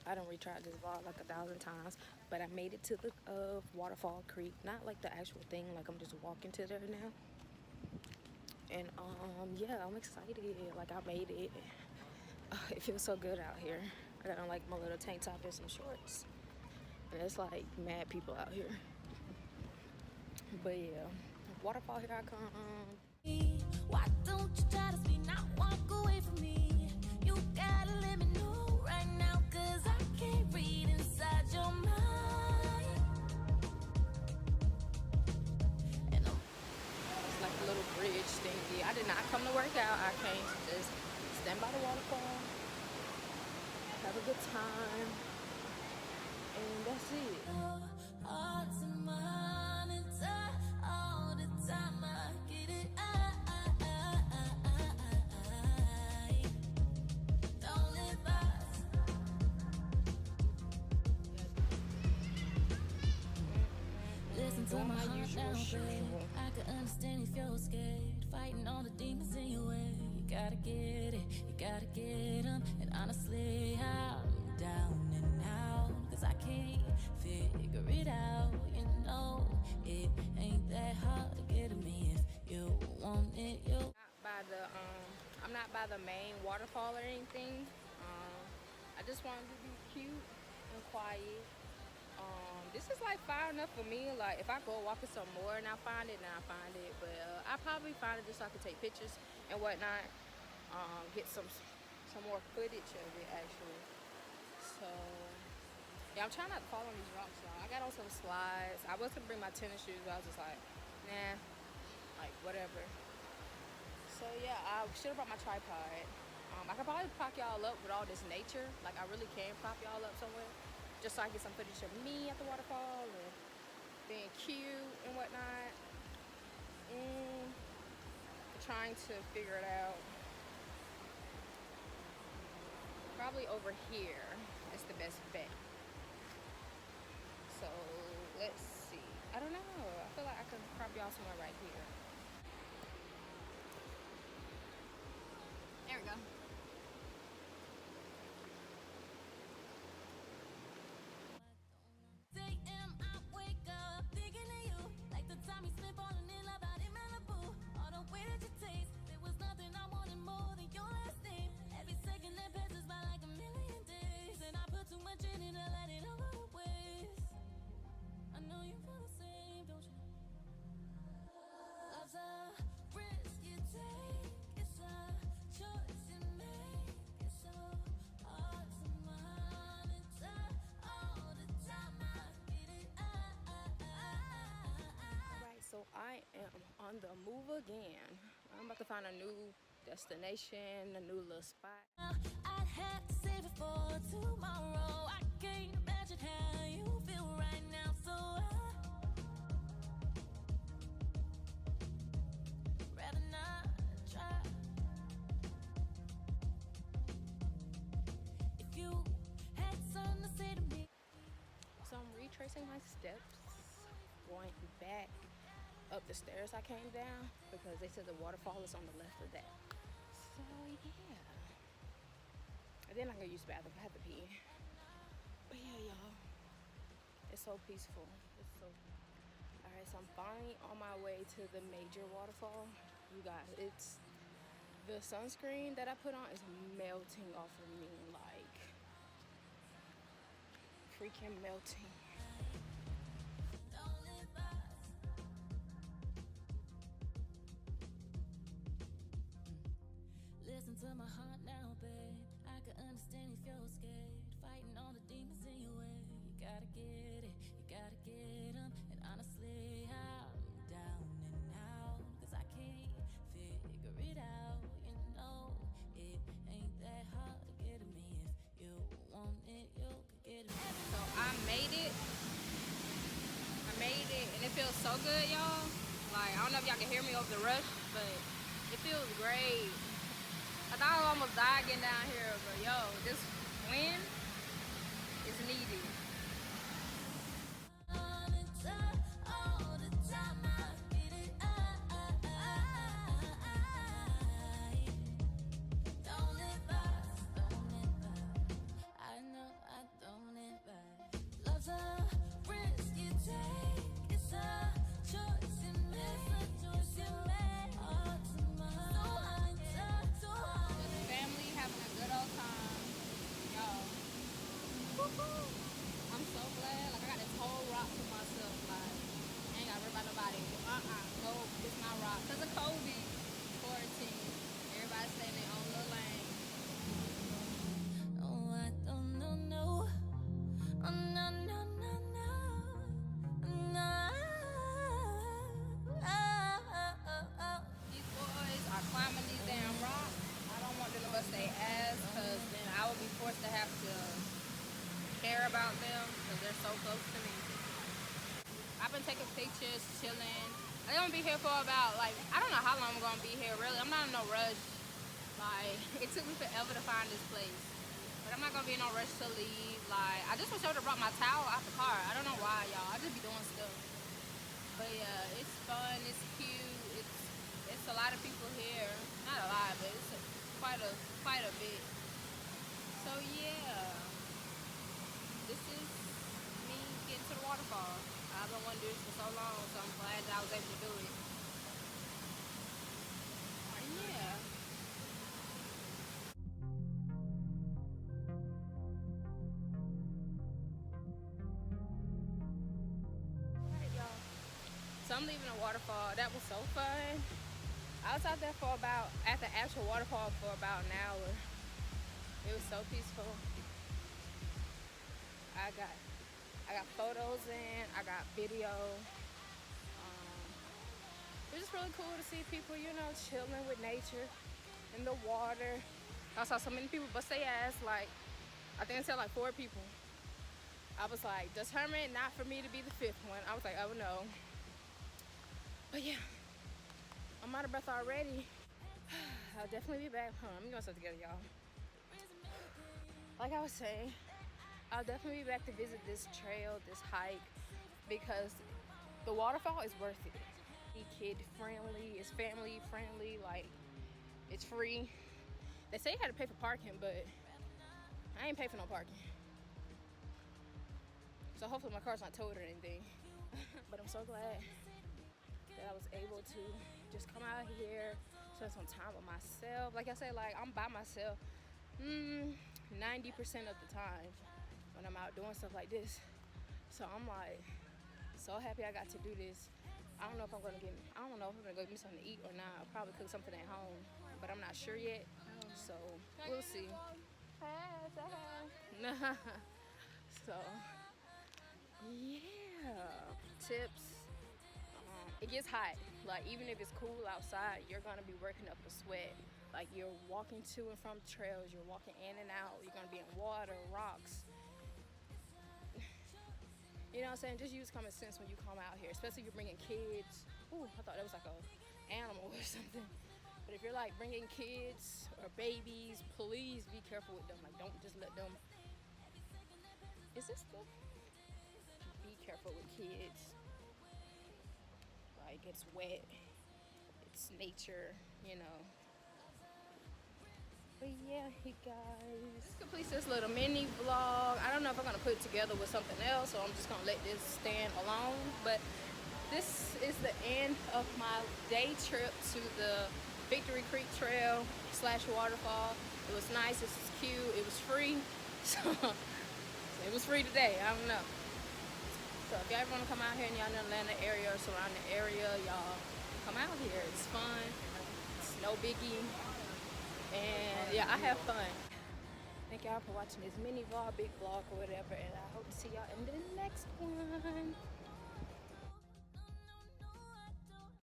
I done retried this vlog like 1,000 times, but I made it to the Waterfall Creek. Not like the actual thing, like I'm just walking to there now. And yeah, I'm excited. Like I made it. It feels so good out here. I got on like my little tank top and some shorts, and it's like mad people out here. But yeah, waterfall, here I come. Why don't you try to speak, not walk away from me? You gotta let me know right now, cause I can't read inside your mind. And It's like a little bridge thingy. I did not come to work out. I came to just stand by the waterfall, have a good time, and that's it. your heart's in mine, and all the time I get it. Don't live us. Listen to my heart now, babe. I can understand if you're scared, fighting all the demons in your way. You gotta get it, you gotta get them. And honestly, I'm down and out, cause I can't figure it out. You know, it ain't that hard to get to me if you want it. You I'm not by the main waterfall or anything. I just wanted to be cute and quiet. This is like far enough for me. Like if I go walking some more and I find it, then I find it. But I probably find it just so I can take pictures and whatnot. Get some more footage of it actually. So yeah, I'm trying not to fall on these rocks, y'all. I got on some slides. I was gonna bring my tennis shoes, but I was just like, nah, like whatever. So yeah, I should have brought my tripod. I could probably prop y'all up with all this nature. Like I really can prop y'all up somewhere, just so I get some footage of me at the waterfall and being cute and whatnot. Trying to figure it out. Probably over here is the best bet. So let's see. I don't know. I feel like I could prop y'all somewhere right here. There we go. AM, I wake up thinking of you, like the time you slip falling in love out in Malibu. All the way that you taste, there was nothing I wanted more than your last name. Every second that passes by like a million days, and I put too much in it to let it all go to waste. I know you feel the same, don't you? Love's a risk you take, it's a choice you make. It's so hard to monitor all the time. I get it. Alright, so I am on the move again. I'm about to find a new destination, a new little spot. I'd have to save it for tomorrow. I can't imagine how you feel right now, so I'd rather not try. If you had something to say to me. So I'm retracing my steps, going back up the stairs I came down because they said the waterfall is on the left of that. So yeah. And then I'm gonna use the bathroom. I have to pee. But yeah, y'all. It's so peaceful. It's so alright, so I'm finally on my way to the major waterfall. You guys, it's the sunscreen that I put on is melting off of me, like freaking melting. Don't live us. Listen to my heart now, babe. I can understand if you're scared, fighting all the demons in your way. You gotta get it, you gotta get them. And honestly, I'm down and out, cause I can't figure it out. You know, it ain't that hard to get to me. If you want it, you can get it. So I made it, and it feels so good, y'all. Like, I don't know if y'all can hear me over the rush, but it feels great. I thought I almost died getting down here, but yo, this wind is needed. All the time I get it. Don't live us. I know I care about them because they're so close to me. I've been taking pictures, chilling. I'm gonna be here for about, like, I don't know how long I'm gonna be here, really. I'm not in no rush. Like, it took me forever to find this place. But I'm not gonna be in no rush to leave. Like, I just wish I would've brought my towel out the car. I don't know why, y'all. I just be doing stuff. But yeah, it's fun, it's cute, it's a lot of people here. Not a lot, but it's quite a bit. So yeah, this is me getting to the waterfall. I've been wanting to do this for so long, so I'm glad that I was able to do it. And yeah. Alright, y'all. So I'm leaving the waterfall. That was so fun. I was out there for about, at the actual waterfall for about an hour. It was so peaceful. I got photos in, I got video. It was just really cool to see people, you know, chilling with nature in the water. I saw so many people bust their ass, like, I think I said like 4 people. I was like, determined not for me to be the 5th one. I was like, oh no. But yeah, I'm out of breath already. I'll definitely be back home. Let me get myself together, y'all. Like I was saying, I'll definitely be back to visit this trail, this hike, because the waterfall is worth it. It's kid friendly, it's family friendly, like it's free. They say you had to pay for parking, but I ain't pay for no parking. So hopefully my car's not towed or anything. But I'm so glad that I was able to just come out here, spend some time with myself. Like I said, like I'm by myself 90% of the time when I'm out doing stuff like this. So I'm like so happy I got to do this. I don't know if I'm gonna go get me something to eat or not. I'll probably cook something at home, but I'm not sure yet. So we'll see. So yeah, tips. It gets hot. Like even if it's cool outside, you're gonna be working up a sweat. Like you're walking to and from trails, you're walking in and out, you're gonna be in water, rocks. You know what I'm saying? Just use common sense when you come out here, especially if you're bringing kids. Ooh, I thought that was like a animal or something. But if you're like bringing kids or babies, please be careful with them. Like don't just let them. Is this the? Be careful with kids. Like it's wet, it's nature, you know. But yeah, hey guys, this completes this little mini vlog. I don't know if I'm gonna put it together with something else, or I'm just gonna let this stand alone. But this is the end of my day trip to the Victory Creek Trail / waterfall. It was nice, it was cute, it was free. So it was free today, I don't know. So if y'all ever wanna come out here and y'all in the Atlanta area or surrounding area, y'all come out here. It's fun, it's no biggie. And yeah, I have fun. Thank y'all for watching this mini vlog, big vlog, or whatever. And I hope to see y'all in the next one.